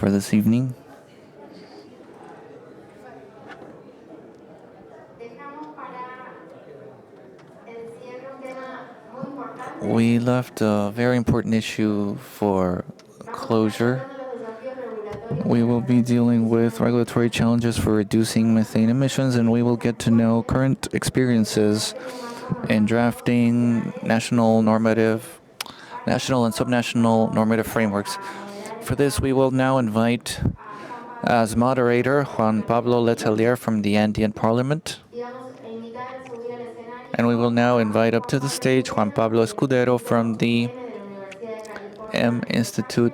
for this evening. We left a very important issue for closure. We will be dealing with regulatory challenges for reducing methane emissions, and we will get to know current experiences in drafting national and subnational normative frameworks. For this, we will now invite as moderator Juan Pablo Letelier from the Andean Parliament. And we will now invite up to the stage Juan Pablo Escudero from the M Institute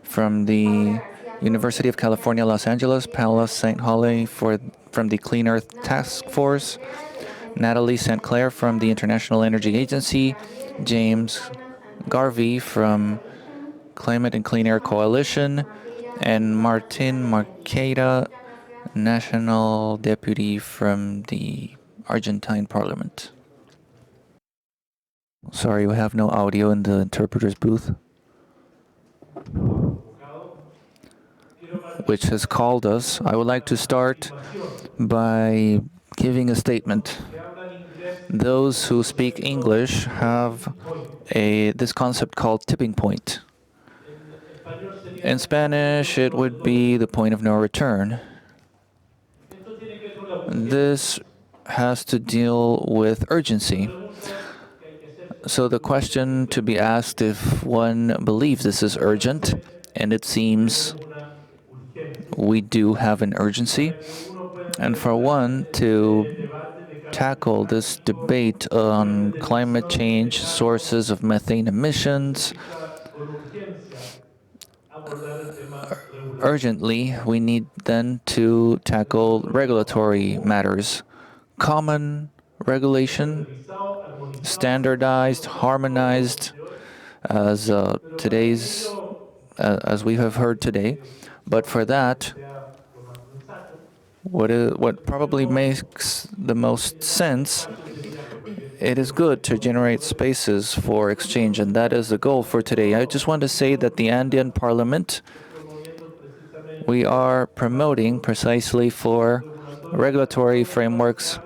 from the University of California, Los Angeles, Paula St. Holly from the Clean Earth Task Force, Natalie StClair from the International Energy Agency, James Garvey from Climate and Clean Air Coalition, and Martin Marqueda, National Deputy from the Argentine Parliament. Sorry, we have no audio in the interpreter's booth, which has called us. I would like to start by giving a statement. Those who speak English have this concept called tipping point. In Spanish, it would be the point of no return. This has to deal with urgency. So the question to be asked if one believes this is urgent, and it seems we do have an urgency. And for one to tackle this debate on climate change, sources of methane emissions, urgently, we need then to tackle regulatory matters. Common regulation, standardized, harmonized, as we have heard today. But for that, what probably makes the most sense, it is good to generate spaces for exchange, and that is the goal for today. I just want to say that the Andean Parliament, we are promoting precisely for regulatory frameworks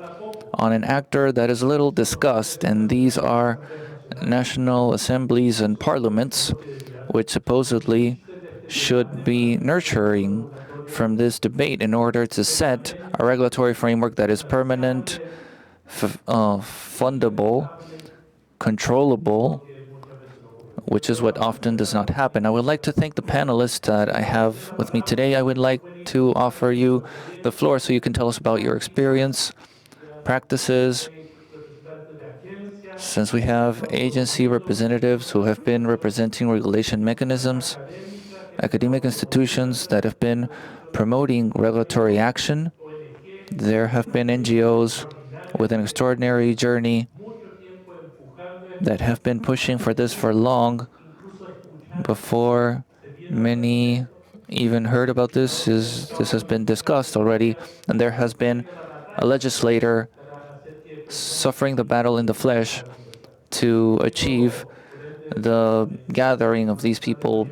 on an actor that is little discussed, and these are national assemblies and parliaments, which supposedly should be nurturing from this debate in order to set a regulatory framework that is permanent, fundable, controllable, which is what often does not happen. I would like to thank the panelists that I have with me today. I would like to offer you the floor so you can tell us about your experience, practices, since we have agency representatives who have been representing regulation mechanisms, academic institutions that have been promoting regulatory action. There have been NGOs with an extraordinary journey that have been pushing for this for long before many even heard about this. This has been discussed already, and there has been a legislator suffering the battle in the flesh to achieve the gathering of these people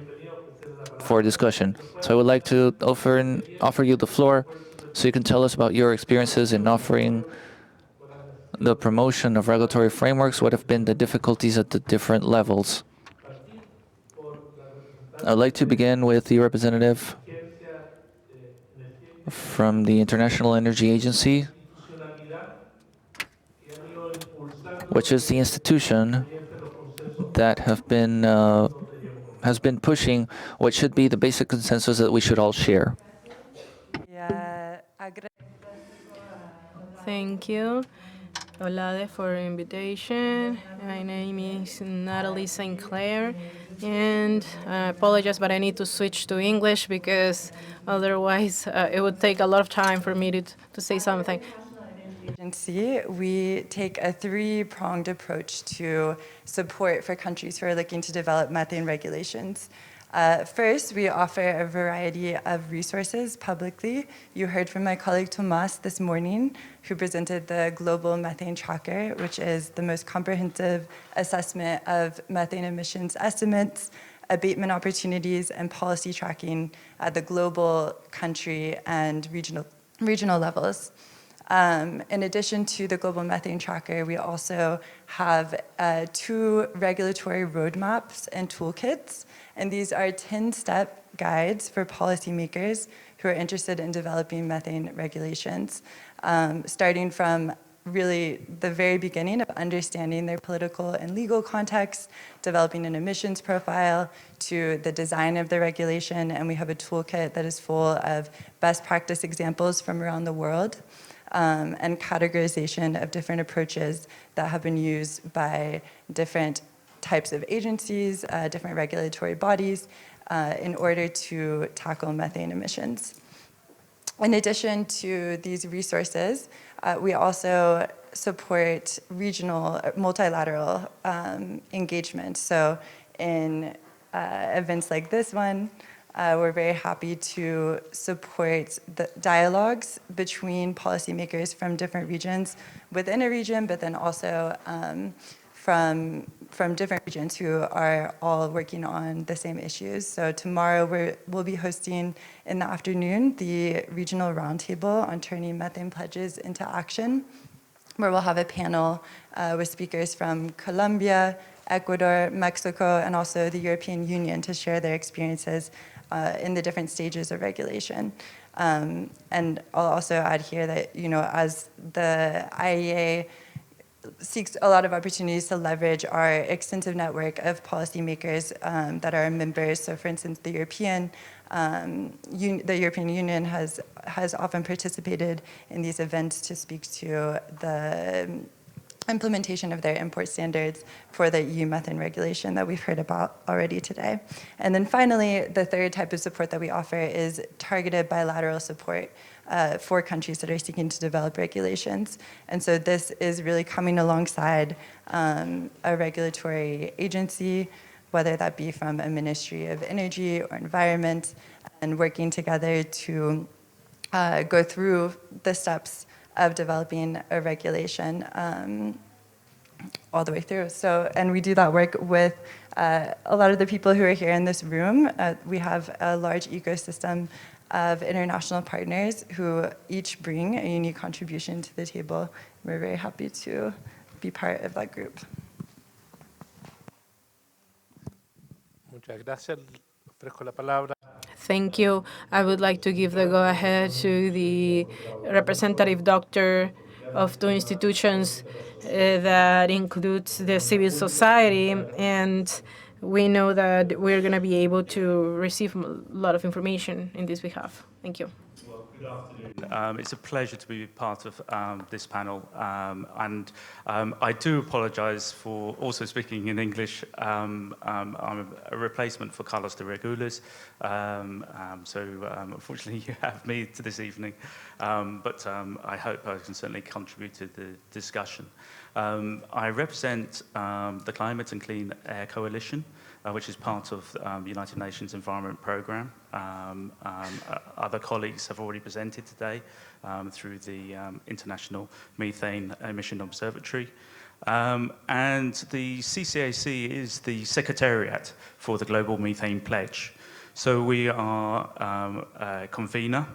for discussion. So I would like to offer you the floor so you can tell us about your experiences in offering the promotion of regulatory frameworks. What have been the difficulties at the different levels? I'd like to begin with the representative from the International Energy Agency, which is the institution that has been pushing what should be the basic consensus that we should all share. Thank you, Olade, for the invitation. My name is Natalie StClair, and I apologize, but I need to switch to English because otherwise it would take a lot of time for me to say something. Agency, we take a three-pronged approach to support for countries who are looking to develop methane regulations. First, we offer a variety of resources publicly. You heard from my colleague Tomas this morning, who presented the Global Methane Tracker, which is the most comprehensive assessment of methane emissions estimates abatement opportunities, and policy tracking at the global, country, and regional levels. In addition to the Global Methane Tracker, we also have 2 regulatory roadmaps and toolkits, and these are 10-step guides for policymakers who are interested in developing methane regulations, starting from really the very beginning of understanding their political and legal context, developing an emissions profile, to the design of the regulation, and we have a toolkit that is full of best practice examples from around the world, and categorization of different approaches that have been used by different types of agencies, different regulatory bodies, in order to tackle methane emissions. In addition to these resources, we also support regional, multilateral engagement. So in events like this one, we're very happy to support the dialogues between policymakers from different regions within a region, but then also from different regions who are all working on the same issues. So tomorrow we'll be hosting in the afternoon the regional roundtable on turning methane pledges into action, where we'll have a panel with speakers from Colombia, Ecuador, Mexico, and also the European Union to share their experiences in the different stages of regulation. And I'll also add here that, as the IEA seeks a lot of opportunities to leverage our extensive network of policymakers that are members. So for instance, the European Union has often participated in these events to speak to the implementation of their import standards for the EU methane regulation that we've heard about already today. And then finally, the third type of support that we offer is targeted bilateral support for countries that are seeking to develop regulations. And so this is really coming alongside a regulatory agency, whether that be from a Ministry of Energy or Environment, and working together to go through the steps of developing a regulation all the way through. So, and we do that work with a lot of the people who are here in this room. We have a large ecosystem of international partners who each bring a unique contribution to the table. We're very happy to be part of that group. Muchas gracias. Ofrezco la palabra. Thank you. I would like to give the go-ahead to the representative doctor of 2 institutions that includes the civil society, and we know that we're going to be able to receive a lot of information in this behalf. Thank you. It's a pleasure to be part of this panel, and I do apologize for also speaking in English. I'm a replacement for Carlos de Regules, so unfortunately you have me to this evening, but I hope I can certainly contribute to the discussion. I represent the Climate and Clean Air Coalition, which is part of the United Nations Environment Programme. Other colleagues have already presented today through the International Methane Emission Observatory. And the CCAC is the secretariat for the Global Methane Pledge. So we are a convener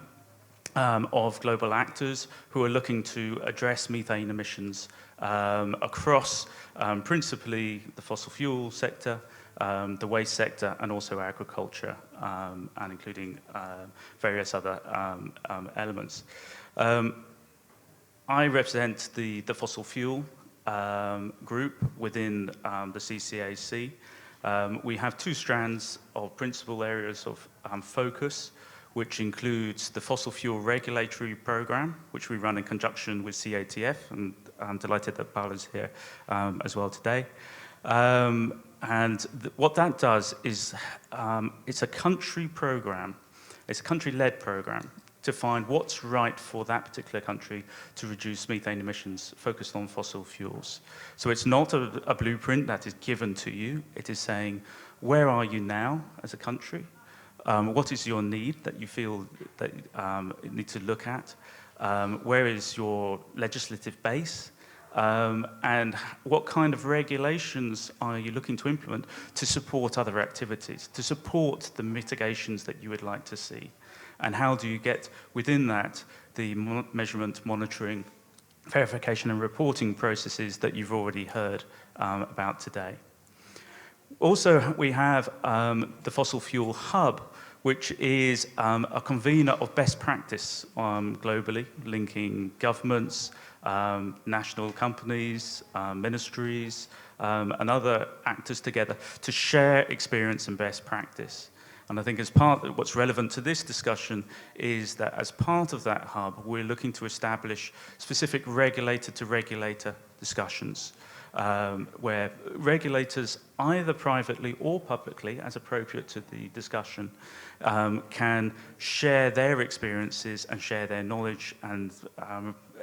of global actors who are looking to address methane emissions across principally the fossil fuel sector, the waste sector, and also agriculture, and including various other elements. I represent the fossil fuel group within the CCAC. We have 2 strands of principal areas of focus, which includes the fossil fuel regulatory program, which we run in conjunction with CATF, and I'm delighted that Pablo's here as well today. And what that does is it's a country program, it's a country-led program to find what's right for that particular country to reduce methane emissions focused on fossil fuels. So it's not a blueprint that is given to you. It is saying, where are you now as a country? What is your need that you feel that you need to look at? Where is your legislative base? And what kind of regulations are you looking to implement to support other activities, to support the mitigations that you would like to see? And how do you get within that the measurement, monitoring, verification and reporting processes that you've already heard about today? Also, we have the Fossil Fuel Hub, which is a convener of best practice globally, linking governments, national companies, ministries, and other actors together to share experience and best practice. And I think as part of what's relevant to this discussion is that as part of that hub, we're looking to establish specific regulator-to-regulator discussions, where regulators, either privately or publicly, as appropriate to the discussion, can share their experiences and share their knowledge and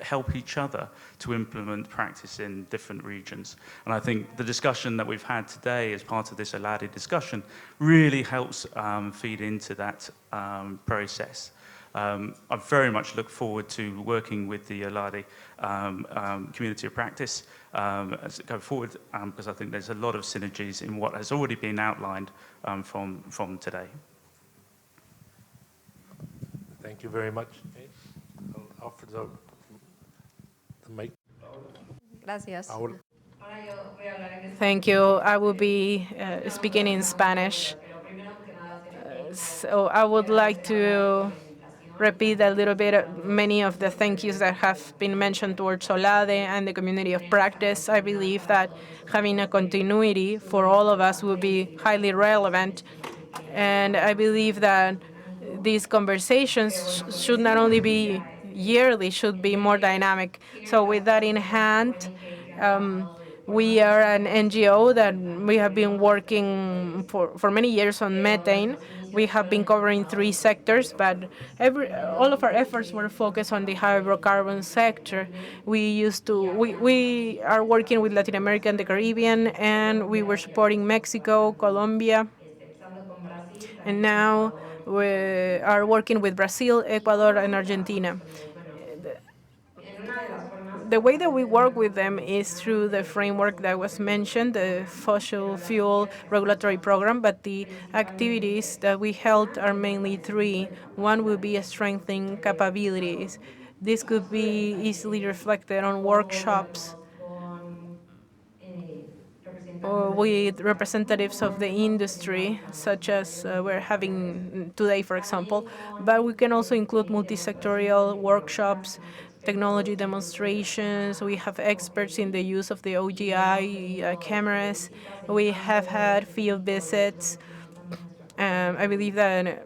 help each other to implement practice in different regions. And I think the discussion that we've had today as part of this ELADI discussion really helps feed into that process. I very much look forward to working with the ELADI community of practice as it goes forward, because I think there's a lot of synergies in what has already been outlined from today. Thank you very much. I'll offer the mic. Gracias. Ahora. Thank you. I will be speaking in Spanish. So I would like to repeat a little bit many of the thank yous that have been mentioned towards Solade and the community of practice. I believe that having a continuity for all of us will be highly relevant. And I believe that these conversations should not only be yearly, should be more dynamic. So with that in hand, we are an NGO that we have been working for many years on methane. We have been covering 3 sectors, but all of our efforts were focused on the hydrocarbon sector. We are working with Latin America and the Caribbean, and we were supporting Mexico, Colombia, and now we are working with Brazil, Ecuador, and Argentina. The way that we work with them is through the framework that was mentioned, the fossil fuel regulatory program, but the activities that we held are mainly 3. One will be strengthening capabilities. This could be easily reflected on workshops with representatives of the industry, such as we're having today, for example. But we can also include multi-sectorial workshops, technology demonstrations. We have experts in the use of the OGI cameras. We have had field visits. I believe that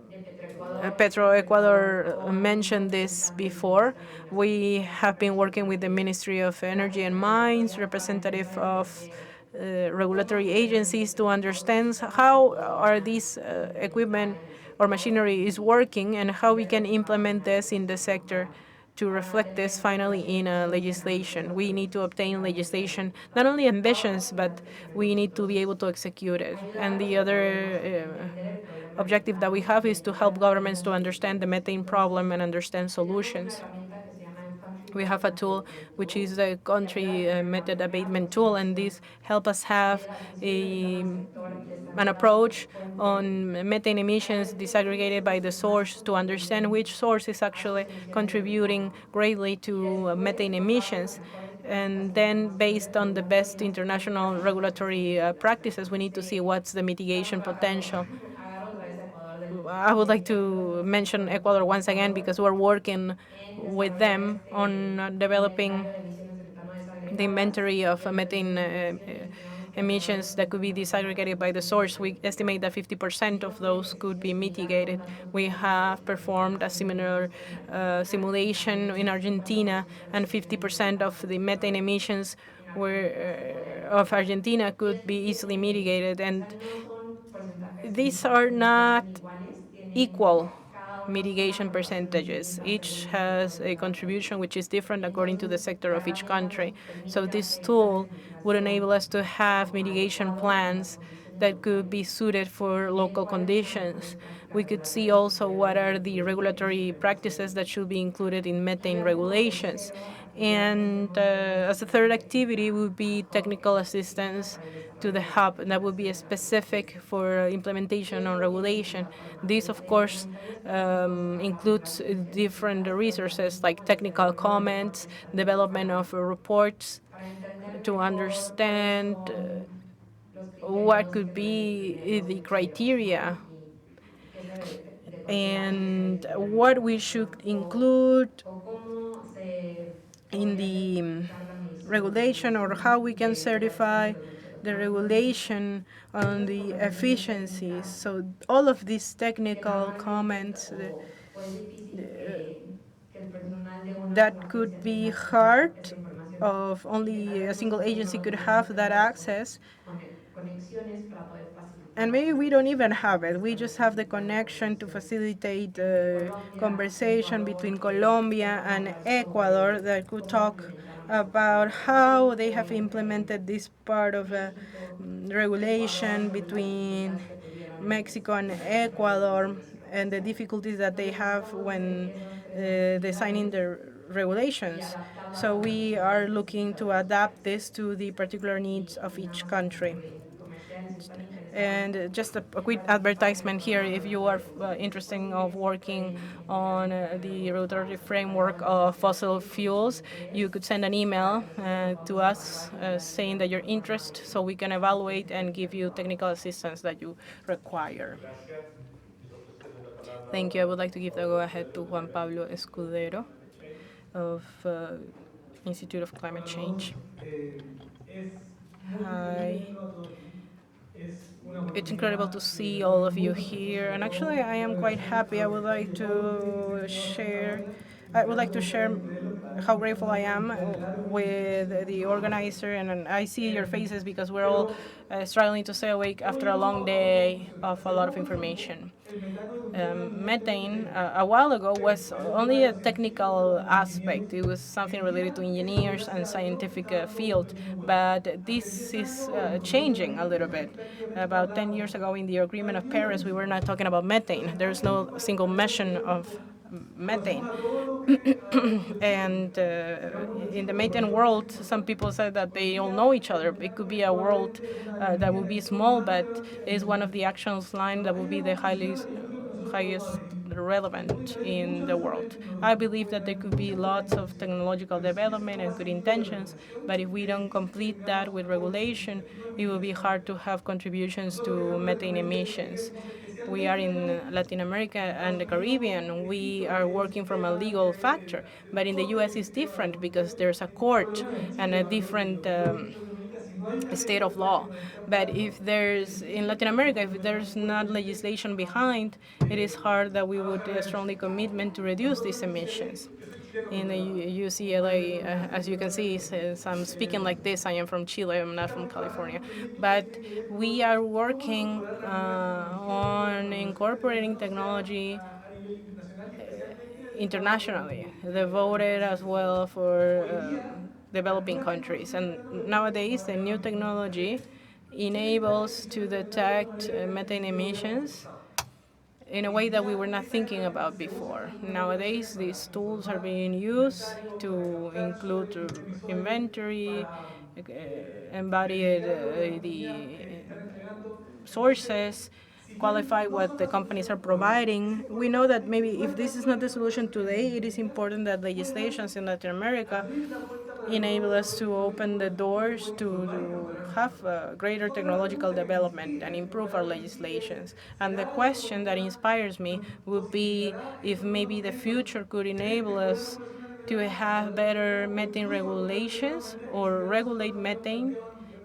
Petro Ecuador mentioned this before. We have been working with the Ministry of Energy and Mines, representative of regulatory agencies, to understand how are these equipment or machinery is working and how we can implement this in the sector to reflect this finally in legislation. We need to obtain legislation, not only ambitions, but we need to be able to execute it. And the other objective that we have is to help governments to understand the methane problem and understand solutions. We have a tool which is the country method abatement tool, and this helps us have an approach on methane emissions disaggregated by the source to understand which source is actually contributing greatly to methane emissions. And then, based on the best international regulatory practices, we need to see what's the mitigation potential. I would like to mention Ecuador once again because we're working with them on developing the inventory of methane emissions that could be disaggregated by the source. We estimate that 50% of those could be mitigated. We have performed a similar simulation in Argentina, and 50% of the methane emissions of Argentina could be easily mitigated. And these are not equal mitigation percentages. Each has a contribution which is different according to the sector of each country. So this tool would enable us to have mitigation plans that could be suited for local conditions. We could see also what are the regulatory practices that should be included in methane regulations. And as a third activity would be technical assistance to the hub, and that would be specific for implementation on regulation. This, of course, includes different resources like technical comments, development of reports to understand what could be the criteria and what we should include in the regulation, or how we can certify the regulation on the efficiencies. So all of these technical comments that could be hard of only a single agency could have that access. And maybe we don't even have it. We just have the connection to facilitate the conversation between Colombia and Ecuador that could talk about how they have implemented this part of the regulation between Mexico and Ecuador, and the difficulties that they have when designing the regulations. So we are looking to adapt this to the particular needs of each country. And just a quick advertisement here, if you are interested of working on the regulatory framework of fossil fuels, you could send an email to us saying that you're interested, so we can evaluate and give you technical assistance that you require. Thank you. I would like to give the go-ahead to Juan Pablo Escudero of Institute of Climate Change. Hi. It's incredible to see all of you here, and actually I am quite happy. I would like to share how grateful I am with the organizer, and I see your faces because we're all struggling to stay awake after a long day of a lot of information. Methane a while ago was only a technical aspect. It was something related to engineers and scientific field, but this is changing a little bit. About 10 years ago in the Agreement of Paris, we were not talking about methane. There's no single measure of methane. And in the methane world, some people said that they all know each other. It could be a world that would be small, but is one of the actions line that would be the highest relevant in the world. I believe that there could be lots of technological development and good intentions, but if we don't complete that with regulation, it will be hard to have contributions to methane emissions. We are in Latin America and the Caribbean. We are working from a legal factor, but in the U.S. it's different because there's a court and a different state of law. But if there's, in Latin America, if there's not legislation behind, it is hard that we would strongly commitment to reduce these emissions. In the UCLA, as you can see, since I'm speaking like this, I am from Chile, I'm not from California. But we are working on incorporating technology internationally, devoted as well for developing countries. And nowadays, the new technology enables to detect methane emissions in a way that we were not thinking about before. Nowadays, these tools are being used to include inventory, embody the sources, qualify what the companies are providing. We know that maybe if this is not the solution today, it is important that legislations in Latin America enable us to open the doors to have greater technological development and improve our legislations. And the question that inspires me would be if maybe the future could enable us to have better methane regulations or regulate methane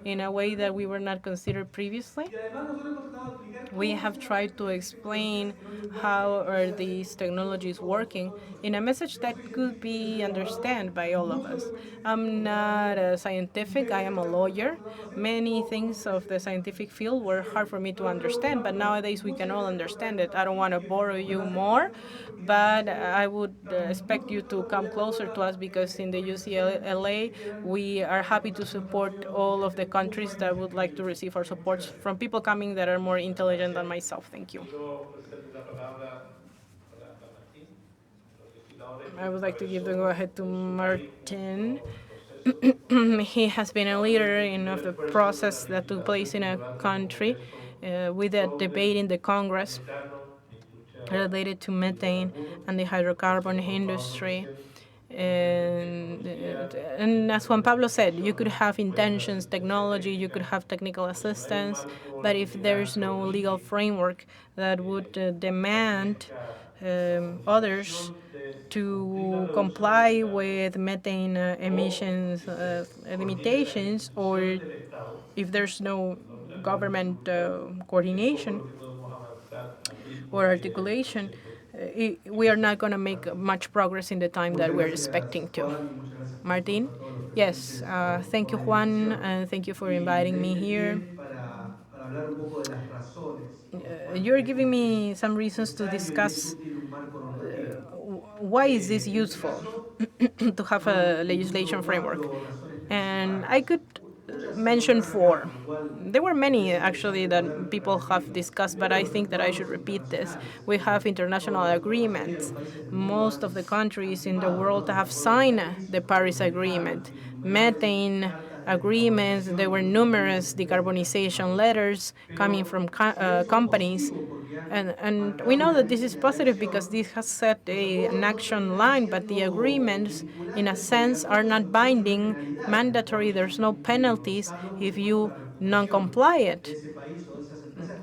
in a way that we were not considered previously. we have tried to explain how are these technologies working in a message that could be understood by all of us. I'm not a scientific, I am a lawyer. Many things of the scientific field were hard for me to understand, but nowadays we can all understand it. I don't want to bore you more, but I would expect you to come closer to us because in the UCLA we are happy to support all of the countries that would like to receive our support from people coming that are more intelligent than myself. Thank you. I would like to give the go-ahead to Martin. He has been a leader in of the process that took place in a country with a debate in the Congress related to methane and the hydrocarbon industry. And as Juan Pablo said, you could have intentions, technology, you could have technical assistance, but if there's no legal framework that would demand others to comply with methane emissions limitations, or if there's no government coordination or articulation, we are not going to make much progress in the time that we're expecting to. Martin? Yes, thank you, Juan, and thank you for inviting me here. You're giving me some reasons to discuss why is this useful to have a legislation framework. And I could mention four. There were many actually that people have discussed, but I think that I should repeat this. We have international agreements. Most of the countries in the world have signed the Paris Agreement, methane agreements. There were numerous decarbonization letters coming from companies. And we know that this is positive because this has set an action line, but the agreements, in a sense, are not binding, mandatory. There's no penalties if you non-comply it,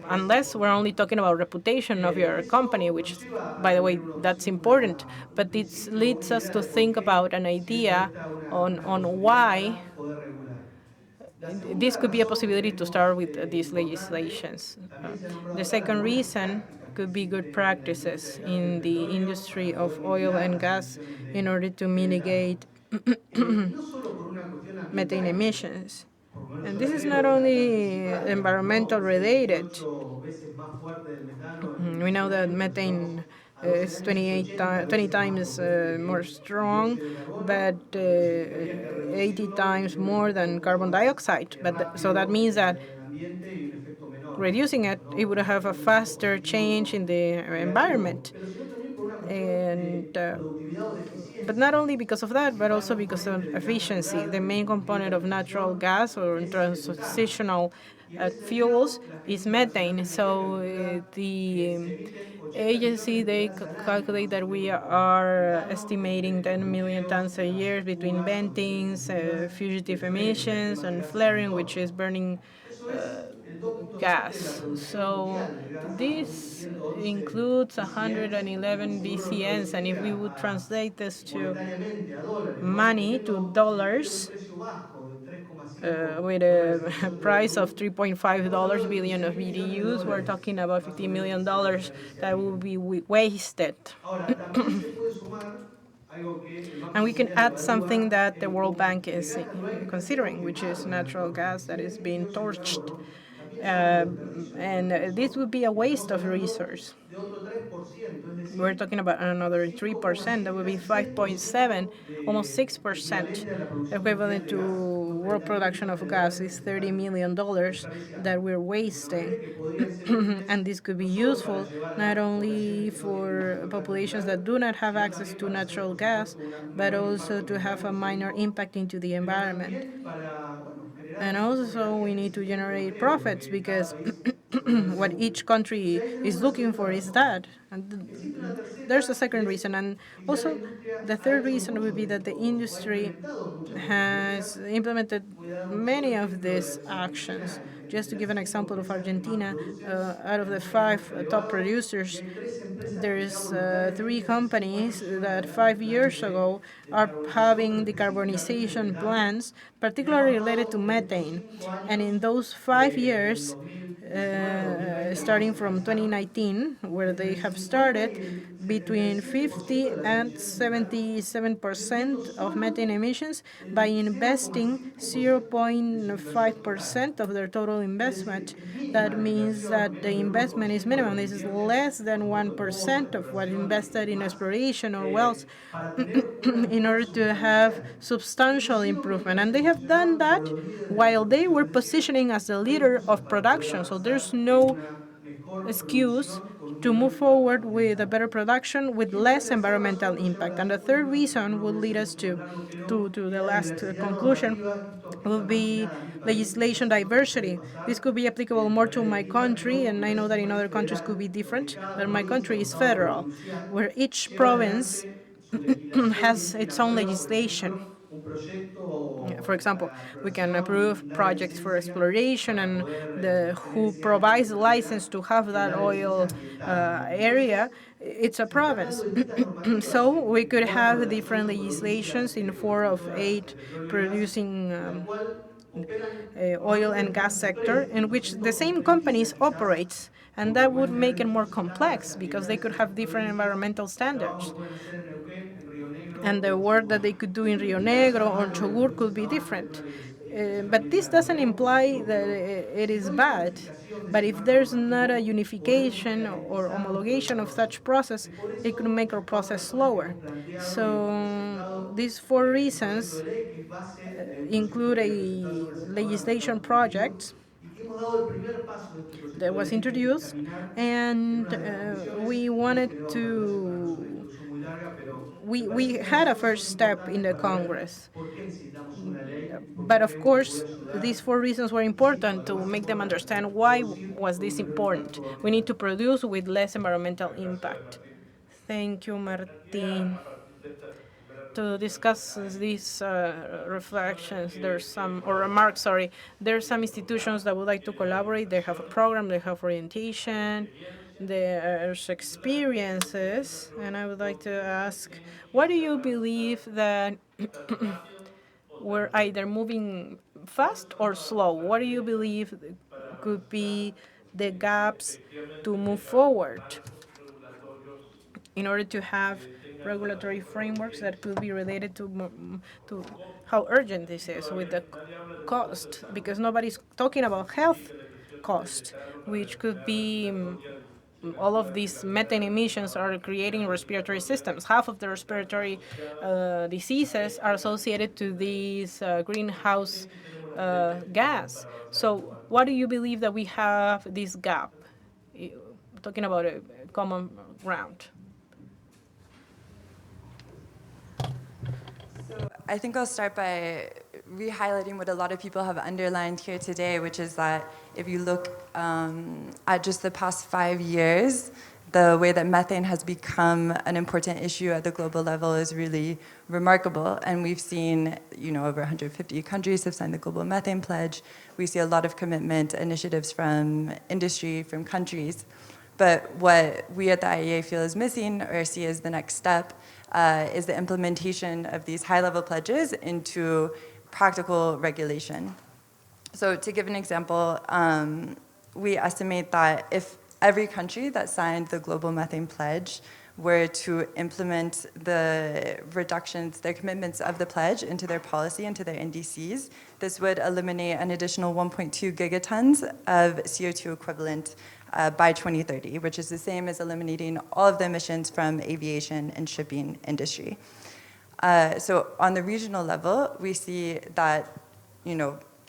unless we're only talking about reputation of your company, which, by the way, that's important. But it leads us to think about an idea on why this could be a possibility to start with these legislations. The second reason could be good practices in the industry of oil and gas in order to mitigate methane emissions. And this is not only environmental related. We know that methane is 20 times more strong, but 80 times more than carbon dioxide. So that means that reducing it, it would have a faster change in the environment. And but not only because of that, but also because of efficiency. The main component of natural gas or transitional fuels is methane. So the agency, they calculate that we are estimating 10 million tons a year between ventings, fugitive emissions, and flaring, which is burning gas. So this includes 111 BCNs, and if we would translate this to money, to dollars, with a price of $3.5 billion of BDUs, we're talking about $50 million that will be wasted. And we can add something that the World Bank is considering, which is natural gas that is being torched. And this would be a waste of resource. We're talking about another 3%. That would be 5.7, almost 6%, equivalent to world production of gas is $30 million that we're wasting. And this could be useful not only for populations that do not have access to natural gas, but also to have a minor impact into the environment. And also we need to generate profits because what each country is looking for is that. And there's a second reason. And also the third reason would be that the industry has implemented many of these actions. Just to give an example of Argentina, out of the five top producers, there's three companies that 5 years ago are having decarbonization plans, particularly related to methane. And in those 5 years, starting from 2019, where they have started, between 50 and 77% of methane emissions by investing 0.5% of their total investment. That means that the investment is minimum. This is less than 1% of what invested in exploration or wells in order to have substantial improvement. And they have done that while they were positioning as the leader of production. So there's no excuse to move forward with a better production with less environmental impact. And the third reason will lead us to the last conclusion will be legislation diversity. This could be applicable more to my country, and I know that in other countries could be different, but my country is federal, where each province has its own legislation. For example, we can approve projects for exploration, and who provides the license to have that oil area, it's a province. So we could have different legislations in 4 of 8 producing oil and gas sector in which the same companies operates, and that would make it more complex because they could have different environmental standards. And the work that they could do in Rio Negro or Chogur could be different. But this doesn't imply that it is bad. But if there's not a unification or homologation of such process, it could make our process slower. So these 4 reasons include a legislation project that was introduced, and we wanted to we had a first step in the Congress. But of course, these 4 reasons were important to make them understand why was this important. We need to produce with less environmental impact. Thank you, Martin. To discuss these reflections, there's some, or remarks, sorry, there's some institutions that would like to collaborate. They have a program, they have orientation, there's experiences, and I would like to ask, what do you believe that we're either moving fast or slow? What do you believe could be the gaps to move forward in order to have regulatory frameworks that could be related to how urgent this is with the cost? Because nobody's talking about health cost, which could be all of these methane emissions are creating respiratory systems. Half of the respiratory diseases are associated to these greenhouse gas. So what do you believe that we have this gap? Talking about a common ground. So I think I'll start by re-highlighting what a lot of people have underlined here today, which is that if you look at just the past 5 years, the way that methane has become an important issue at the global level is really remarkable. And we've seen, over 150 countries have signed the Global Methane Pledge. We see a lot of commitment initiatives from industry, from countries. But what we at the IEA feel is missing, or see as the next step, is the implementation of these high-level pledges into practical regulation. So to give an example, we estimate that if every country that signed the Global Methane Pledge were to implement the reductions, their commitments of the pledge into their policy, into their NDCs, this would eliminate an additional 1.2 gigatons of CO2 equivalent by 2030, which is the same as eliminating all of the emissions from aviation and shipping industry. So on the regional level, we see that,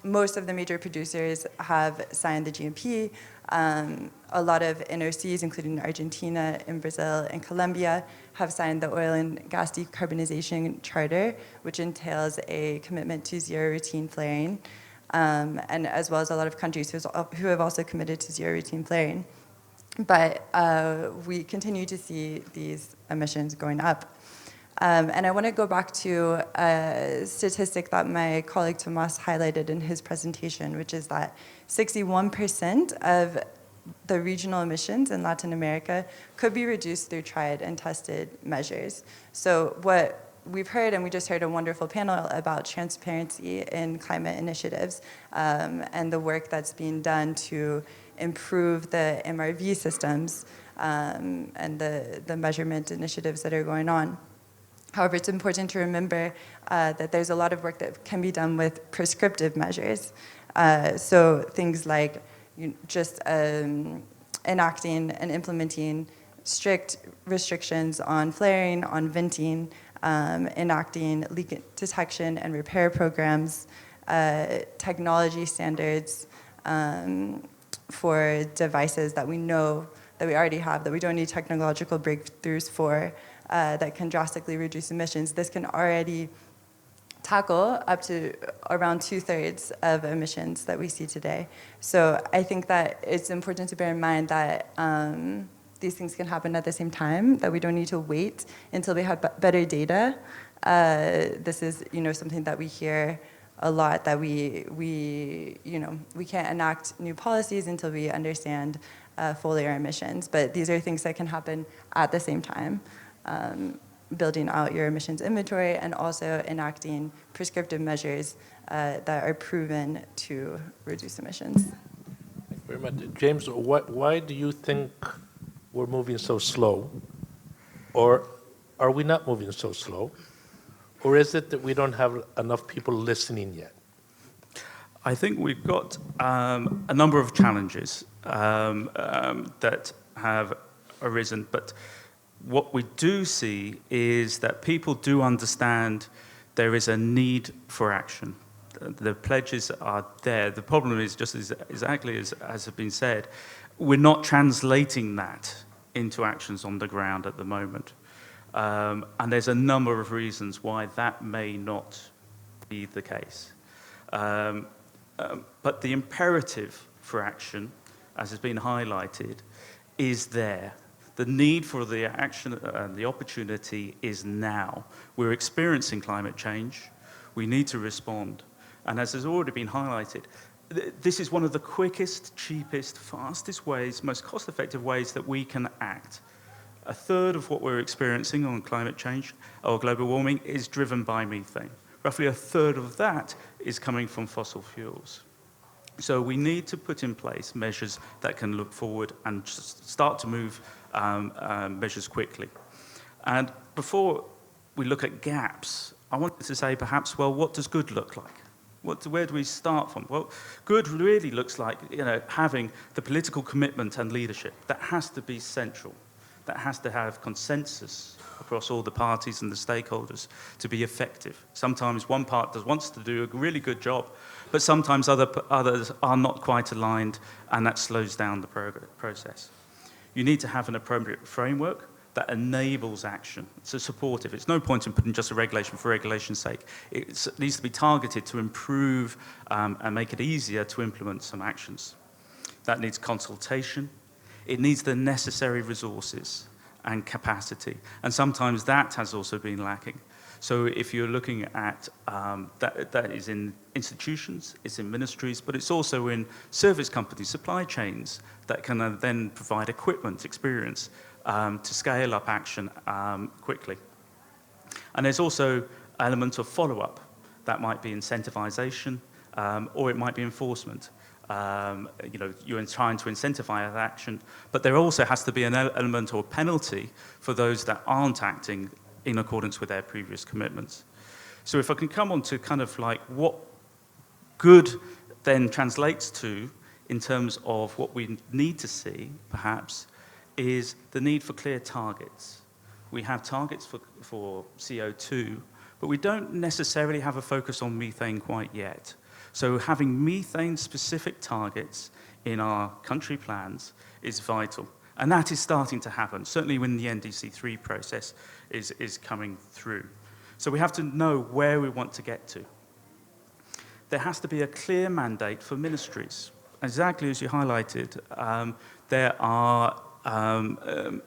most of the major producers have signed the GMP. A lot of NOCs, including Argentina and Brazil and Colombia, have signed the Oil and Gas Decarbonization Charter, which entails a commitment to zero routine flaring, and as well as a lot of countries who have also committed to zero routine flaring. But we continue to see these emissions going up. And I want to go back to a statistic that my colleague Tomas highlighted in his presentation, which is that 61% of the regional emissions in Latin America could be reduced through tried and tested measures. So what we've heard, and we just heard a wonderful panel about transparency in climate initiatives, and the work that's being done to improve the MRV systems and the measurement initiatives that are going on. However, it's important to remember that there's a lot of work that can be done with prescriptive measures. So things like just enacting and implementing strict restrictions on flaring, on venting, enacting leak detection and repair programs, technology standards for devices that we know that we already have, that we don't need technological breakthroughs for, that can drastically reduce emissions. This can already tackle up to around 2/3 of emissions that we see today. So I think that it's important to bear in mind that these things can happen at the same time, that we don't need to wait until we have better data. This is, something that we hear a lot, that we can't enact new policies until we understand fully our emissions. But these are things that can happen at the same time. Building out your emissions inventory and also enacting prescriptive measures that are proven to reduce emissions. Thank you very much. James, why do you think we're moving so slow? Or are we not moving so slow? Or is it that we don't have enough people listening yet? I think we've got a number of challenges that have arisen, but what we do see is that people do understand there is a need for action. The pledges are there. The problem is just exactly as has been said, we're not translating that into actions on the ground at the moment. And there's a number of reasons why that may not be the case. But the imperative for action, as has been highlighted, is there. The need for the action and the opportunity is now. We're experiencing climate change. We need to respond. And as has already been highlighted, this is one of the quickest, cheapest, fastest ways, most cost-effective ways that we can act. 1/3 of what we're experiencing on climate change or global warming is driven by methane. Roughly 1/3 of that is coming from fossil fuels. So we need to put in place measures that can look forward and start to move measures quickly. And before we look at gaps, I wanted to say perhaps, well, what does good look like? Where do we start from? Well, good really looks like having the political commitment and leadership. That has to be central. That has to have consensus across all the parties and the stakeholders to be effective. Sometimes one part wants to do a really good job, but sometimes others are not quite aligned, and that slows down the process. You need to have an appropriate framework that enables action. It's supportive. It's no point in putting just a regulation for regulation's sake. It needs to be targeted to improve and make it easier to implement some actions. That needs consultation. It needs the necessary resources and capacity. And sometimes that has also been lacking. So if you're looking at that is in institutions, it's in ministries, but it's also in service companies, supply chains that can then provide equipment, experience to scale up action quickly. And there's also elements of follow-up. That might be incentivization or it might be enforcement. You're trying to incentivize action, but there also has to be an element or penalty for those that aren't acting in accordance with their previous commitments. So if I can come on to kind of like what good then translates to in terms of what we need to see, perhaps, is the need for clear targets. We have targets for CO2, but we don't necessarily have a focus on methane quite yet. So having methane-specific targets in our country plans is vital. And that is starting to happen, certainly when the NDC3 process is coming through. So we have to know where we want to get to. There has to be a clear mandate for ministries. Exactly as you highlighted,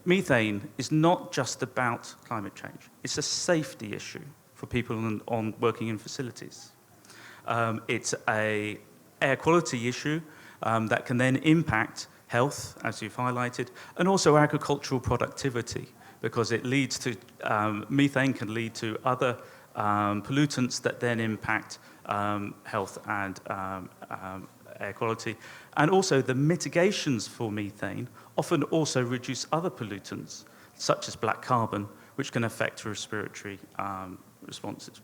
methane is not just about climate change. It's a safety issue for people on working in facilities. It's an air quality issue that can then impact health, as you've highlighted, and also agricultural productivity, because it leads to, methane can lead to other pollutants that then impact health and air quality. And also the mitigations for methane often also reduce other pollutants, such as black carbon, which can affect respiratory responses.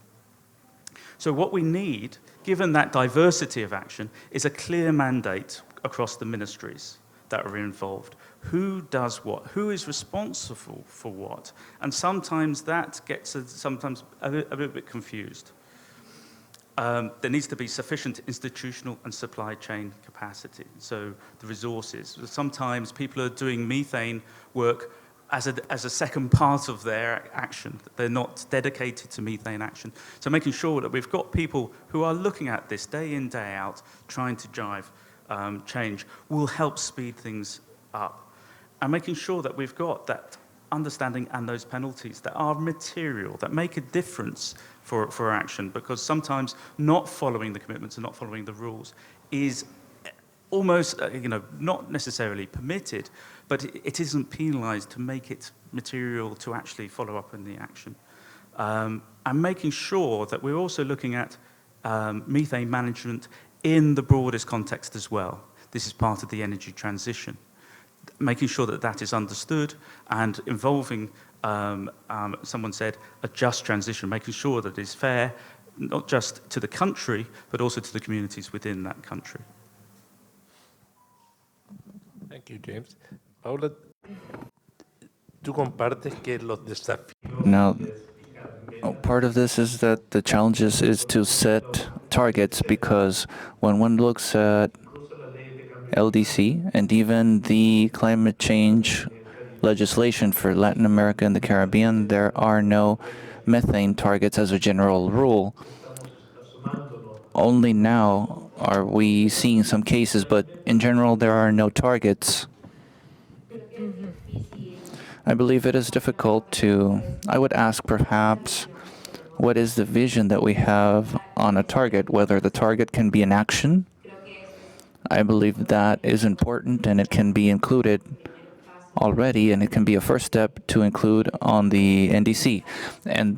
So what we need, given that diversity of action, is a clear mandate across the ministries that are involved. Who does what? Who is responsible for what? And sometimes that gets sometimes a little bit confused. There needs to be sufficient institutional and supply chain capacity, so the resources. Sometimes people are doing methane work as a second part of their action. They're not dedicated to methane action. So making sure that we've got people who are looking at this day in, day out, trying to drive change will help speed things up. And making sure that we've got that understanding and those penalties that are material, that make a difference for action, because sometimes not following the commitments and not following the rules is almost, not necessarily permitted, but it isn't penalized to make it material to actually follow up on the action. And making sure that we're also looking at methane management in the broadest context as well. This is part of the energy transition. Making sure that that is understood and involving, someone said, a just transition, making sure that it's fair, not just to the country, but also to the communities within that country. Thank you, James. Paula, ¿tú compartes que los desafíos? Now, part of this is that the challenges is to set targets, because when one looks at LDC and even the climate change legislation for Latin America and the Caribbean, there are no methane targets as a general rule. Only now are we seeing some cases, but in general there are no targets. I believe it is difficult to, I would ask perhaps, what is the vision that we have on a target, whether the target can be an action. I believe that is important and it can be included already, and it can be a first step to include on the NDC. And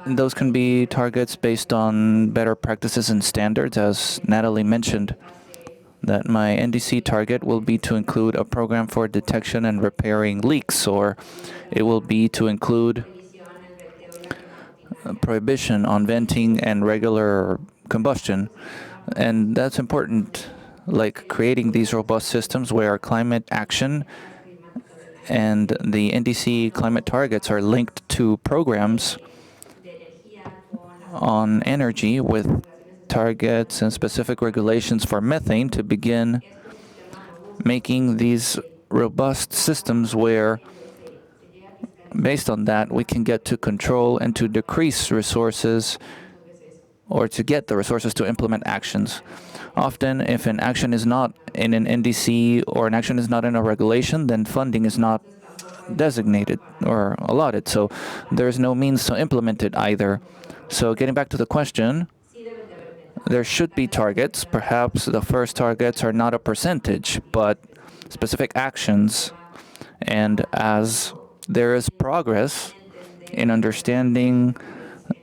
those can be targets based on better practices and standards, as Natalie mentioned, that my NDC target will be to include a program for detection and repairing leaks, or it will be to include a prohibition on venting and regular combustion. And that's important, like creating these robust systems where climate action and the NDC climate targets are linked to programs on energy with targets and specific regulations for methane to begin making these robust systems where, based on that, we can get to control and to decrease resources, or to get the resources to implement actions. Often, if an action is not in an NDC or an action is not in a regulation, then funding is not designated or allotted. So there's no means to implement it either. So getting back to the question, there should be targets. Perhaps the first targets are not a percentage, but specific actions. And as there is progress in understanding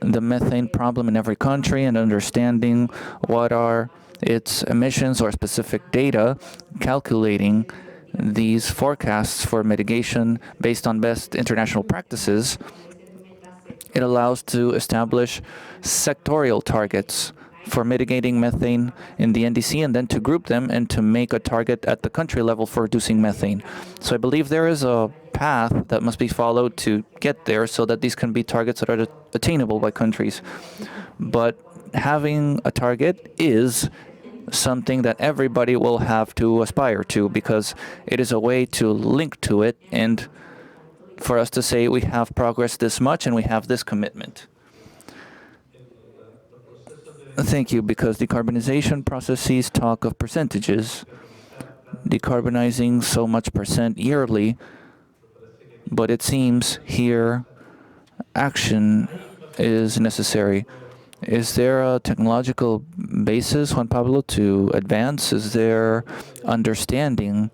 the methane problem in every country and understanding what are its emissions or specific data, calculating these forecasts for mitigation based on best international practices, it allows to establish sectorial targets for mitigating methane in the NDC, and then to group them and to make a target at the country level for reducing methane. So I believe there is a path that must be followed to get there so that these can be targets that are attainable by countries. But having a target is something that everybody will have to aspire to, because it is a way to link to it and for us to say we have progressed this much and we have this commitment. Thank you, because decarbonization processes talk of percentages, decarbonizing so much percent yearly, but it seems here action is necessary. Is there a technological basis, Juan Pablo, to advance? Is there understanding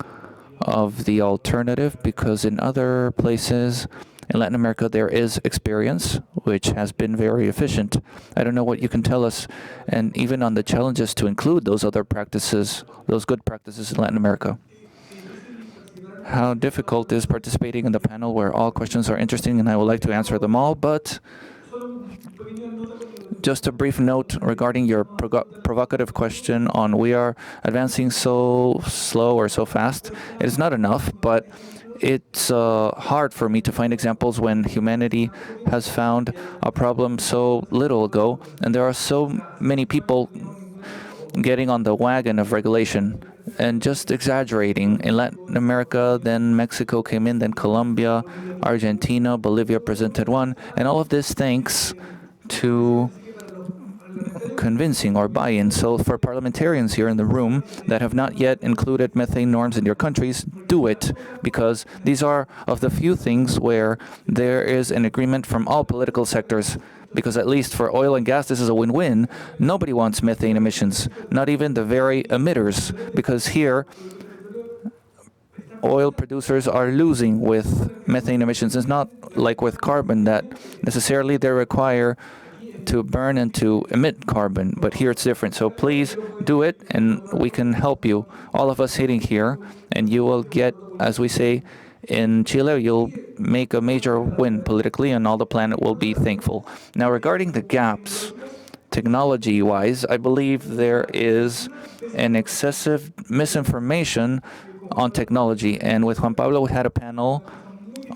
of the alternative? Because in other places, In Latin America, there is experience, which has been very efficient. I don't know what you can tell us, and even on the challenges to include those other practices, those good practices in Latin America. How difficult is participating in the panel where all questions are interesting, and I would like to answer them all, but just a brief note regarding your provocative question on we are advancing so slow or so fast. It is not enough, but it's hard for me to find examples when humanity has found a problem so little ago, and there are so many people getting on the wagon of regulation and just exaggerating. In Latin America, then Mexico came in, then Colombia, Argentina, Bolivia presented one, and all of this thanks to convincing or buy-in. So for parliamentarians here in the room that have not yet included methane norms in your countries, do it, because these are of the few things where there is an agreement from all political sectors. Because at least for oil and gas, this is a win-win. Nobody wants methane emissions, not even the very emitters, because here, oil producers are losing with methane emissions. It's not like with carbon that necessarily they require to burn and to emit carbon, but here it's different. So please do it, and we can help you. All of us sitting here, and you will get, as we say in Chile, you'll make a major win politically, and all the planet will be thankful. Now, regarding the gaps, technology-wise, I believe there is an excessive misinformation on technology. And with Juan Pablo, we had a panel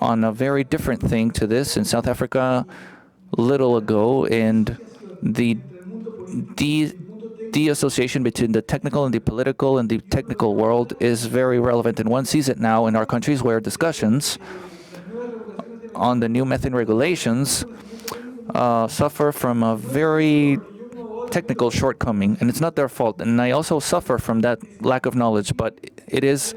on a very different thing to this in South Africa little ago, and the de-association between the technical and the political and the technical world is very relevant. And one sees it now in our countries where discussions on the new methane regulations suffer from a very technical shortcoming, and it's not their fault. And I also suffer from that lack of knowledge, but it is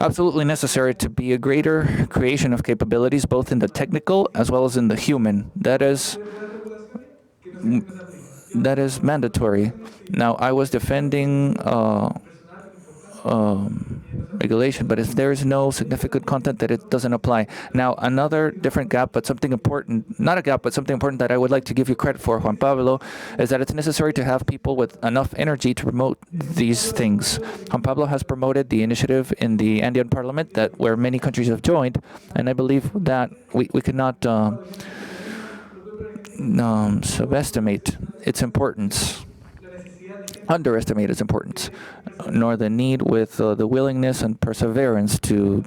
absolutely necessary to be a greater creation of capabilities, both in the technical as well as in the human. That is mandatory. Now, I was defending regulation, but if there is no significant content, that it doesn't apply. Now, another different gap, but something important, not a gap, but something important that I would like to give you credit for, Juan Pablo, is that it's necessary to have people with enough energy to promote these things. Juan Pablo has promoted the initiative in the Andean Parliament where many countries have joined, and I believe that we cannot underestimate its importance, nor the need with the willingness and perseverance to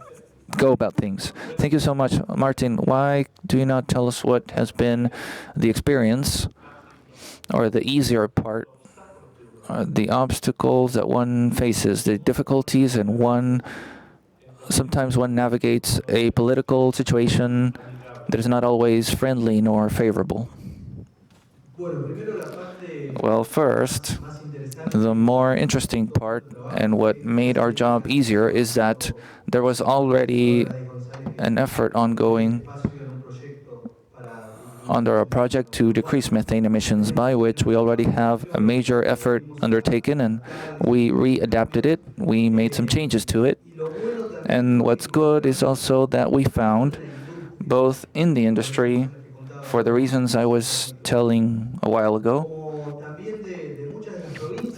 go about things. Thank you so much. Martin, why do you not tell us what has been the experience or the easier part, the obstacles that one faces, the difficulties, and sometimes one navigates a political situation that is not always friendly nor favorable? Well, first, the more interesting part and what made our job easier is that there was already an effort ongoing under a project to decrease methane emissions, by which we already have a major effort undertaken, and we readapted it. We made some changes to it. And what's good is also that we found, both in the industry, for the reasons I was telling a while ago,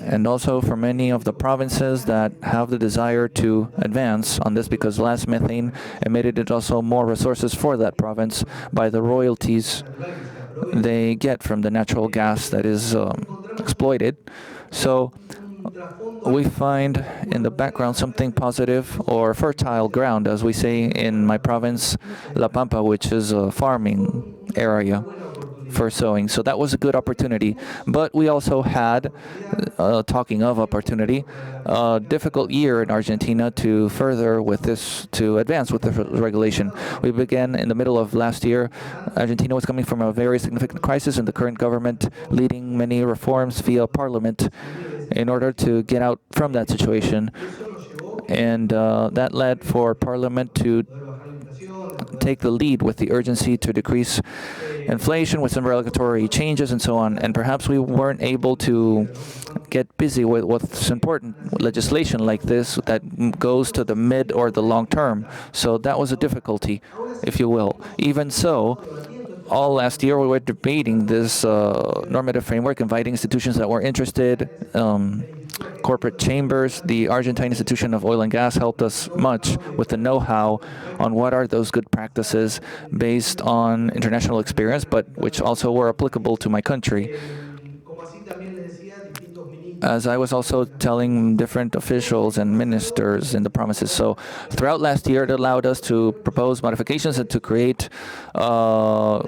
and also for many of the provinces that have the desire to advance on this, because less methane emitted is also more resources for that province by the royalties they get from the natural gas that is exploited. So we find in the background something positive, or fertile ground, as we say in my province, La Pampa, which is a farming area for sowing. So that was a good opportunity. But we also had, talking of opportunity, a difficult year in Argentina to advance with this regulation. We began in the middle of last year. Argentina was coming from a very significant crisis, and the current government leading many reforms via parliament in order to get out from that situation. And that led for Parliament to take the lead with the urgency to decrease inflation with some regulatory changes and so on. And perhaps we weren't able to get busy with what's important legislation like this that goes to the mid or the long term. So that was a difficulty, if you will. Even so, all last year we were debating this normative framework, inviting institutions that were interested, corporate chambers. The Argentine Institution of Oil and Gas helped us much with the know-how on what are those good practices based on international experience, but which also were applicable to my country. As I was also telling different officials and ministers in the provinces. So throughout last year, it allowed us to propose modifications and to create a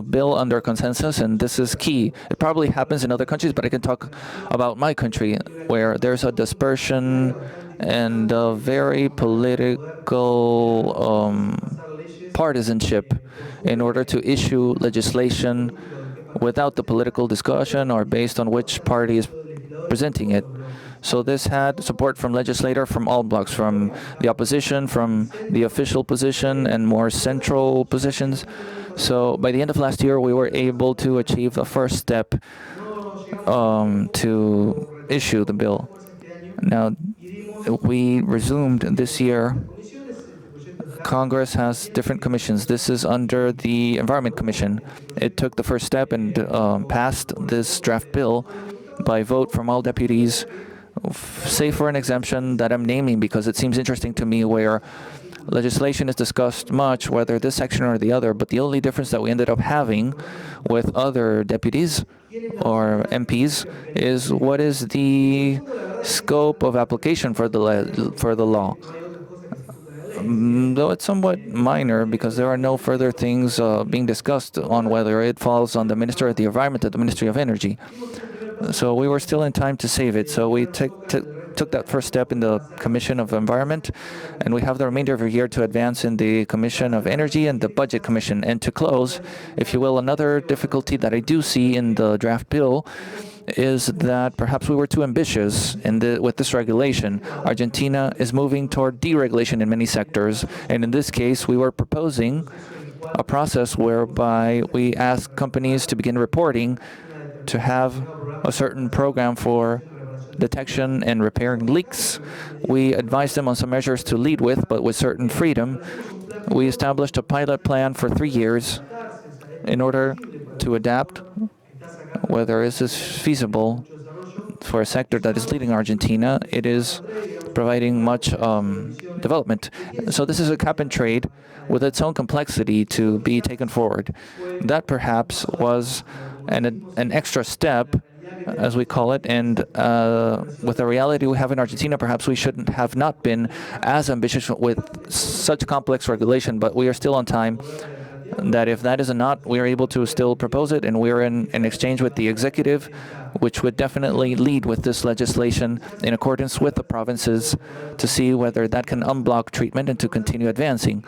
bill under consensus, and this is key. It probably happens in other countries, but I can talk about my country, where there's a dispersion and a very political partisanship in order to issue legislation without the political discussion or based on which party is presenting it. So this had support from legislators from all blocks, from the opposition, from the official position, and more central positions. So by the end of last year, we were able to achieve the first step to issue the bill. Now, we resumed this year. Congress has different commissions. This is under the Environment Commission. It took the first step and passed this draft bill by vote from all deputies, save for an exemption that I'm naming because it seems interesting to me, where legislation is discussed much, whether this section or the other, but the only difference that we ended up having with other deputies or MPs is what is the scope of application for the law. Though it's somewhat minor because there are no further things being discussed on whether it falls on the Minister of the Environment or the Ministry of Energy. So we were still in time to save it. So we took that first step in the Commission of Environment, and we have the remainder of the year to advance in the Commission of Energy and the Budget Commission. And to close, if you will, another difficulty that I do see in the draft bill is that perhaps we were too ambitious with this regulation. Argentina is moving toward deregulation in many sectors, and in this case, we were proposing a process whereby we ask companies to begin reporting, to have a certain program for detection and repairing leaks. We advised them on some measures to lead with, but with certain freedom. We established a pilot plan for 3 years in order to adapt whether this is feasible for a sector that is leading Argentina. It is providing much development. So this is a cap and trade with its own complexity to be taken forward. That perhaps was an extra step, as we call it, and with the reality we have in Argentina, perhaps we shouldn't have not been as ambitious with such complex regulation, but we are still on time. That if that is a not, we are able to still propose it, and we're in an exchange with the executive, which would definitely lead with this legislation in accordance with the provinces to see whether that can unblock treatment and to continue advancing.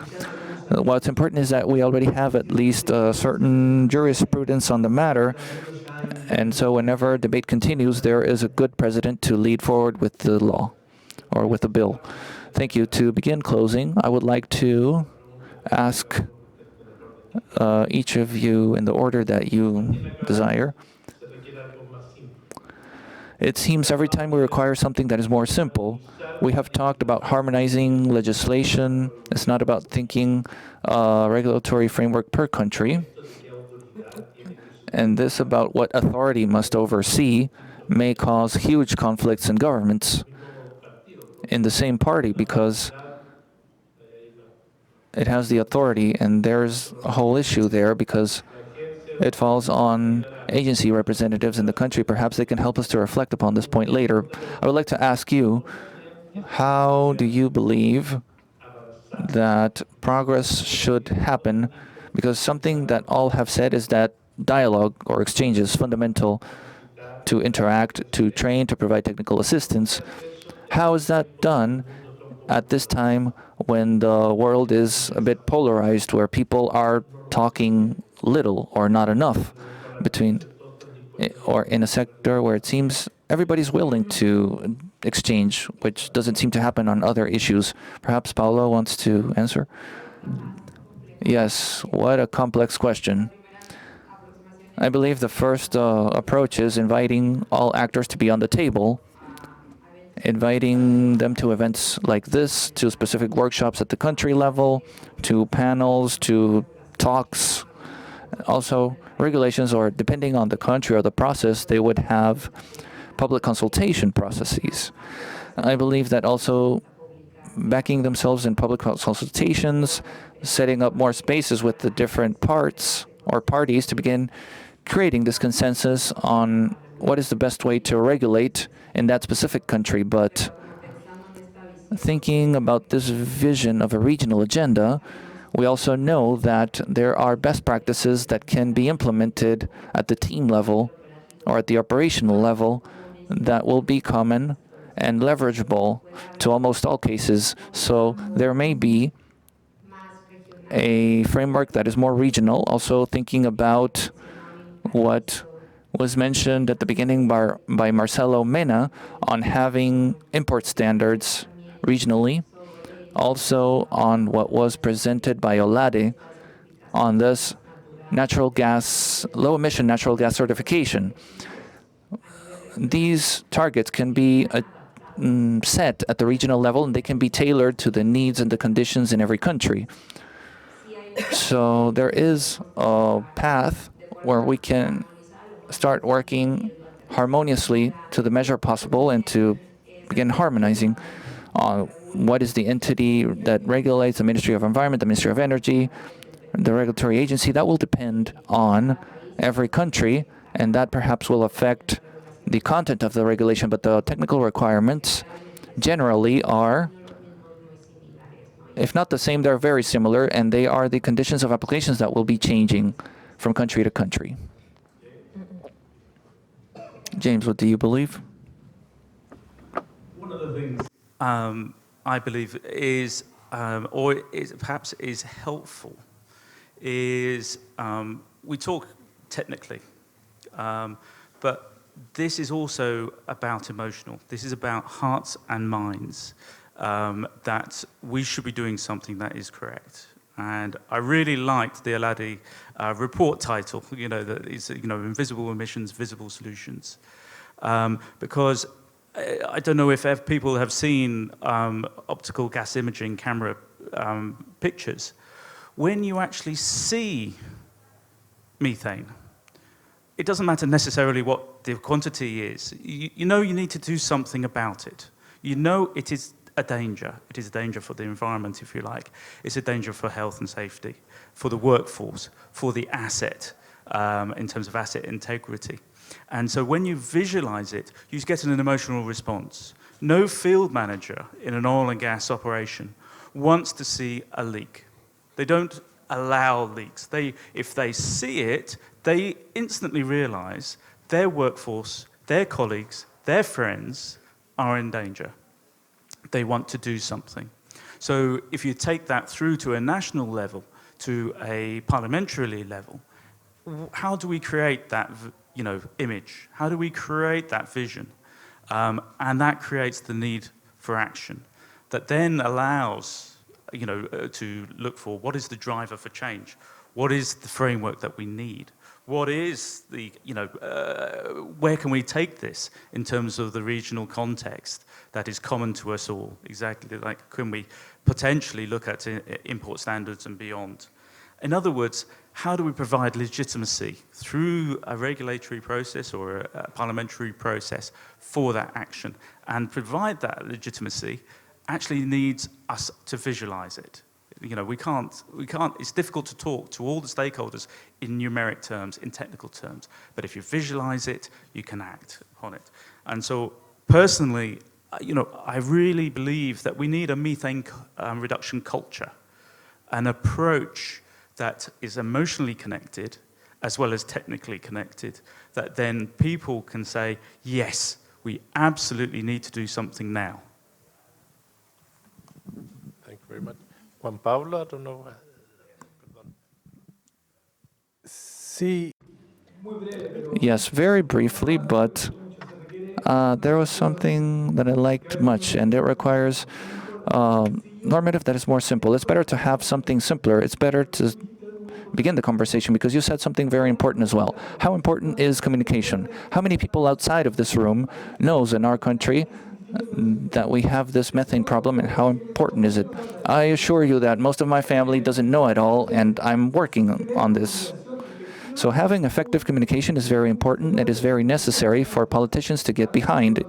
What's important is that we already have at least a certain jurisprudence on the matter, and so whenever debate continues, there is a good precedent to lead forward with the law or with the bill. Thank you. To begin closing, I would like to ask each of you in the order that you desire. It seems every time we require something that is more simple, we have talked about harmonizing legislation. It's not about thinking regulatory framework per country. And this about what authority must oversee may cause huge conflicts in governments in the same party because it has the authority, and there's a whole issue there because it falls on agency representatives in the country. Perhaps they can help us to reflect upon this point later. I would like to ask you, how do you believe that progress should happen? Because something that all have said is that dialogue or exchange is fundamental to interact, to train, to provide technical assistance. How is that done at this time when the world is a bit polarized, where people are talking little or not enough or in a sector where it seems everybody's willing to exchange, which doesn't seem to happen on other issues? Perhaps Pablo wants to answer. Yes, what a complex question. I believe the first approach is inviting all actors to be on the table, inviting them to events like this, to specific workshops at the country level, to panels, to talks. Also, regulations, or depending on the country or the process, they would have public consultation processes. I believe that also backing themselves in public consultations, setting up more spaces with the different parts or parties to begin creating this consensus on what is the best way to regulate in that specific country. But thinking about this vision of a regional agenda, we also know that there are best practices that can be implemented at the team level or at the operational level that will be common and leverageable to almost all cases. So there may be a framework that is more regional, also thinking about what was mentioned at the beginning by Marcelo Mena on having import standards regionally, also on what was presented by Olade on this natural gas, low emission natural gas certification. These targets can be set at the regional level, and they can be tailored to the needs and the conditions in every country. So there is a path where we can start working harmoniously to the measure possible and to begin harmonizing what is the entity that regulates the Ministry of Environment, the Ministry of Energy, the regulatory agency. That will depend on every country, and that perhaps will affect the content of the regulation, but the technical requirements generally are, if not the same, they're very similar, and they are the conditions of applications that will be changing from country to country. James, what do you believe? One of the things I believe is, or is, perhaps is helpful, is we talk technically, but this is also about emotional. This is about hearts and minds, that we should be doing something that is correct. And I really liked the Olade report title, that is, Invisible Emissions, Visible Solutions. Because I don't know if people have seen optical gas imaging camera pictures. When you actually see methane, it doesn't matter necessarily what the quantity is. You know you need to do something about it. You know it is a danger. It is a danger for the environment, if you like. It's a danger for health and safety, for the workforce, for the asset, in terms of asset integrity. And so when you visualize it, you get an emotional response. No field manager in an oil and gas operation wants to see a leak. They don't allow leaks. If they see it, they instantly realize their workforce, their colleagues, their friends are in danger. They want to do something. So if you take that through to a national level, to a parliamentary level, how do we create that image? How do we create that vision? And that creates the need for action that then allows to look for what is the driver for change? What is the framework that we need? What is the, where can we take this in terms of the regional context that is common to us all? Exactly, like can we potentially look at import standards and beyond? In other words, how do we provide legitimacy through a regulatory process or a parliamentary process for that action? And provide that legitimacy actually needs us to visualize it. We can't, it's difficult to talk to all the stakeholders in numeric terms, in technical terms. But if you visualize it, you can act upon it. And so personally, I really believe that we need a methane reduction culture, an approach that is emotionally connected as well as technically connected, that then people can say, yes, we absolutely need to do something now. Thank you very much. Juan Pablo, I don't know. Yes, very briefly, but there was something that I liked much, and it requires normative that is more simple. It's better to have something simpler. It's better to begin the conversation because you said something very important as well. How important is communication? How many people outside of this room knows in our country that we have this methane problem and how important is it? I assure you that most of my family doesn't know at all, and I'm working on this. So having effective communication is very important. It is very necessary for politicians to get behind.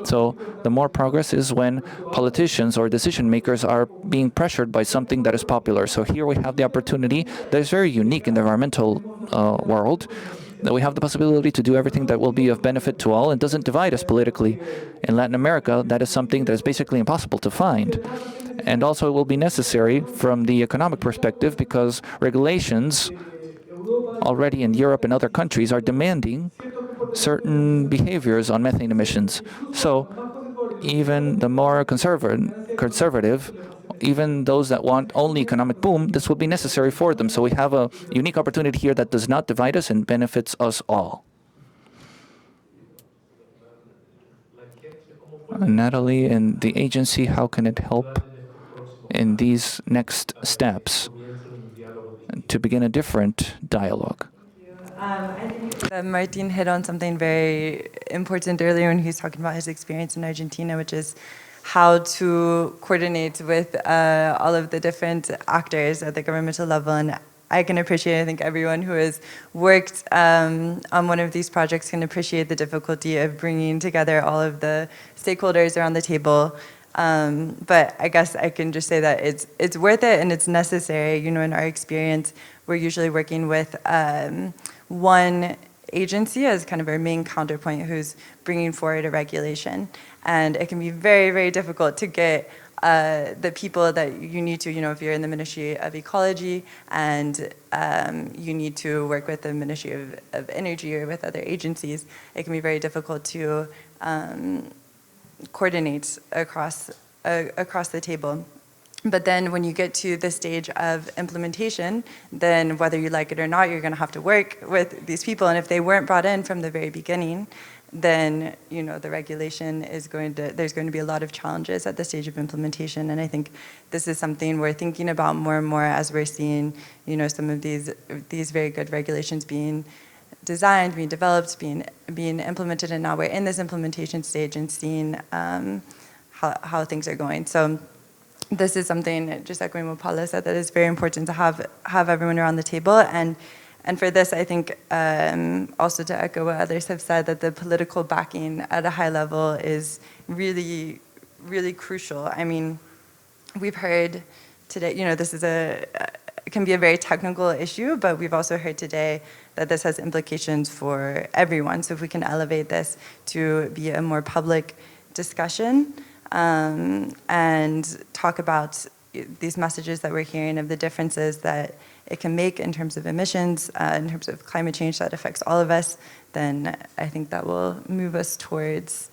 So the more progress is when politicians or decision makers are being pressured by something that is popular. So here we have the opportunity that is very unique in the environmental world, that we have the possibility to do everything that will be of benefit to all and doesn't divide us politically. In Latin America, that is something that is basically impossible to find. And also it will be necessary from the economic perspective because regulations already in Europe and other countries are demanding certain behaviors on methane emissions. So even the more conservative, even those that want only economic boom, this will be necessary for them. So we have a unique opportunity here that does not divide us and benefits us all. Natalie and the agency, how can it help in these next steps to begin a different dialogue? I think that Martin hit on something very important earlier when he was talking about his experience in Argentina, which is how to coordinate with all of the different actors at the governmental level. And I can appreciate, I think everyone who has worked on one of these projects can appreciate the difficulty of bringing together all of the stakeholders around the table. But I guess I can just say that it's worth it and it's necessary. You know, in our experience, we're usually working with one agency as kind of our main counterpoint who's bringing forward a regulation. And it can be very, very difficult to get the people that you need to, you know, if you're in the Ministry of Ecology and you need to work with the Ministry of Energy or with other agencies, it can be very difficult to coordinate across the table. But then when you get to the stage of implementation, then whether you like it or not, you're going to have to work with these people. And if they weren't brought in from the very beginning, then, you know, the regulation is there's going to be a lot of challenges at the stage of implementation. And I think this is something we're thinking about more and more as we're seeing, you know, some of these very good regulations being designed, being developed, being implemented, and now we're in this implementation stage and seeing how things are going. So this is something, just echoing what Pablo said, that is very important to have everyone around the table. And for this, I think also to echo what others have said, that the political backing at a high level is really, really crucial. I mean, we've heard today, you know, this is it can be a very technical issue, but we've also heard today that this has implications for everyone. So if we can elevate this to be a more public discussion and talk about these messages that we're hearing of the differences that it can make in terms of emissions, in terms of climate change that affects all of us, then I think that will move us towards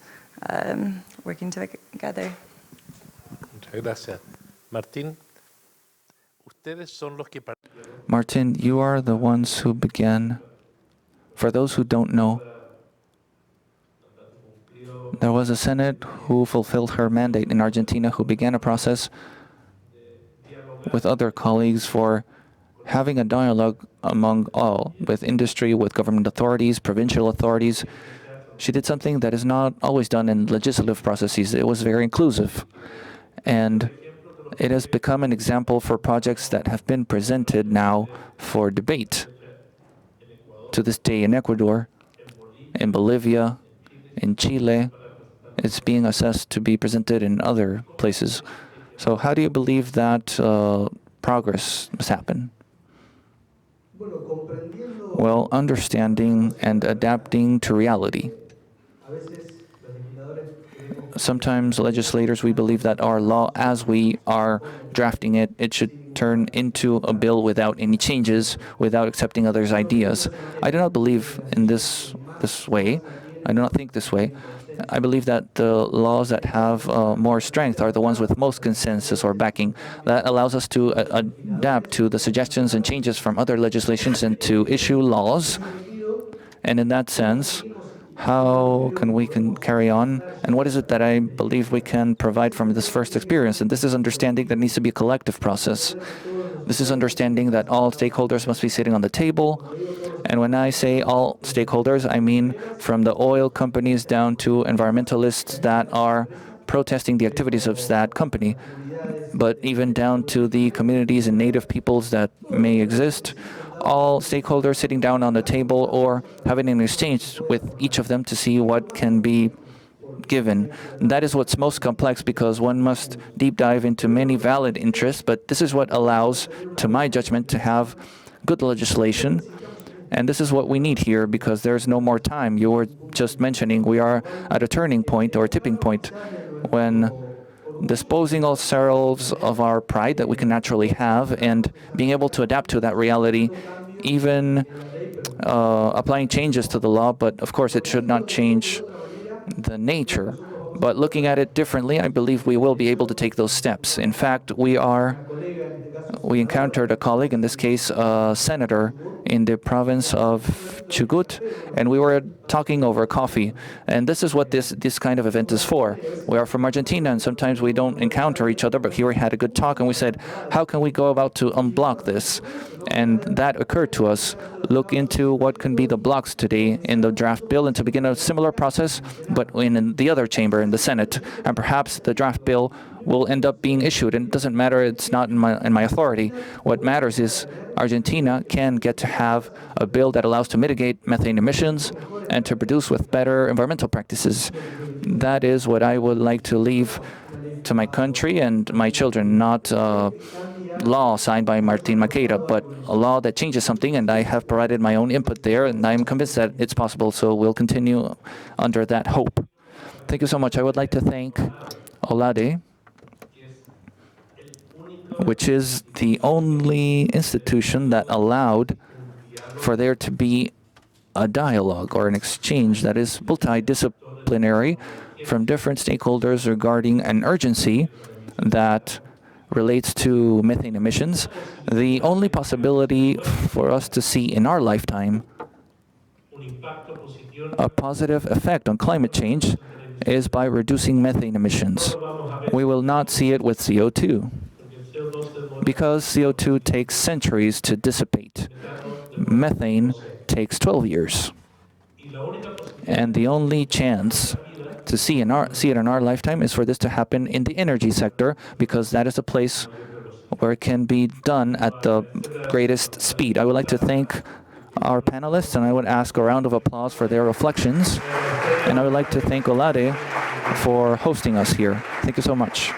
working together. Muchas gracias. Martín, ustedes son los que... Martin, you are the ones who began. For those who don't know, there was a Senate who fulfilled her mandate in Argentina, who began a process with other colleagues for having a dialogue among all, with industry, with government authorities, provincial authorities. She did something that is not always done in legislative processes. It was very inclusive. And it has become an example for projects that have been presented now for debate. To this day in Ecuador, in Bolivia, in Chile, it's being assessed to be presented in other places. So how do you believe that progress must happen? Well, understanding and adapting to reality. Sometimes legislators, we believe that our law, as we are drafting it, it should turn into a bill without any changes, without accepting others' ideas. I do not believe in this way. I do not think this way. I believe that the laws that have more strength are the ones with most consensus or backing. That allows us to adapt to the suggestions and changes from other legislations and to issue laws. And in that sense, How can we carry on? And what is it that I believe we can provide from this first experience? And this is understanding that needs to be a collective process. This is understanding that all stakeholders must be sitting on the table. And when I say all stakeholders, I mean from the oil companies down to environmentalists that are protesting the activities of that company, but even down to the communities and native peoples that may exist. All stakeholders sitting down on the table or having an exchange with each of them to see what can be given. That is what's most complex because one must deep dive into many valid interests, but this is what allows, to my judgment, to have good legislation. And this is what we need here because there's no more time. You were just mentioning we are at a turning point or a tipping point when disposing ourselves of our pride that we can naturally have and being able to adapt to that reality, even applying changes to the law, but of course it should not change the nature. But looking at it differently, I believe we will be able to take those steps. In fact, we encountered a colleague, in this case a senator in the province of Chubut, and we were talking over coffee. And this is what this kind of event is for. We are from Argentina, and sometimes we don't encounter each other, but here we had a good talk, and we said, how can we go about to unblock this? And that occurred to us. Look into what can be the blocks today in the draft bill and to begin a similar process, but in the other chamber, in the Senate. And perhaps the draft bill will end up being issued. And it doesn't matter, it's not in my authority. What matters is Argentina can get to have a bill that allows to mitigate methane emissions and to produce with better environmental practices. That is what I would like to leave to my country and my children, not law signed by Martin Maqueda, but a law that changes something, and I have provided my own input there, and I'm convinced that it's possible, so we'll continue under that hope. Thank you so much. I would like to thank Olade, which is the only institution that allowed for there to be a dialogue or an exchange that is multidisciplinary from different stakeholders regarding an urgency that relates to methane emissions. The only possibility for us to see in our lifetime a positive effect on climate change is by reducing methane emissions. We will not see it with CO2 because CO2 takes centuries to dissipate. Methane takes 12 years. And the only chance to see it in our lifetime is for this to happen in the energy sector, because that is a place where it can be done at the greatest speed. I would like to thank our panelists, and I would ask a round of applause for their reflections. And I would like to thank Olade for hosting us here. Thank you so much.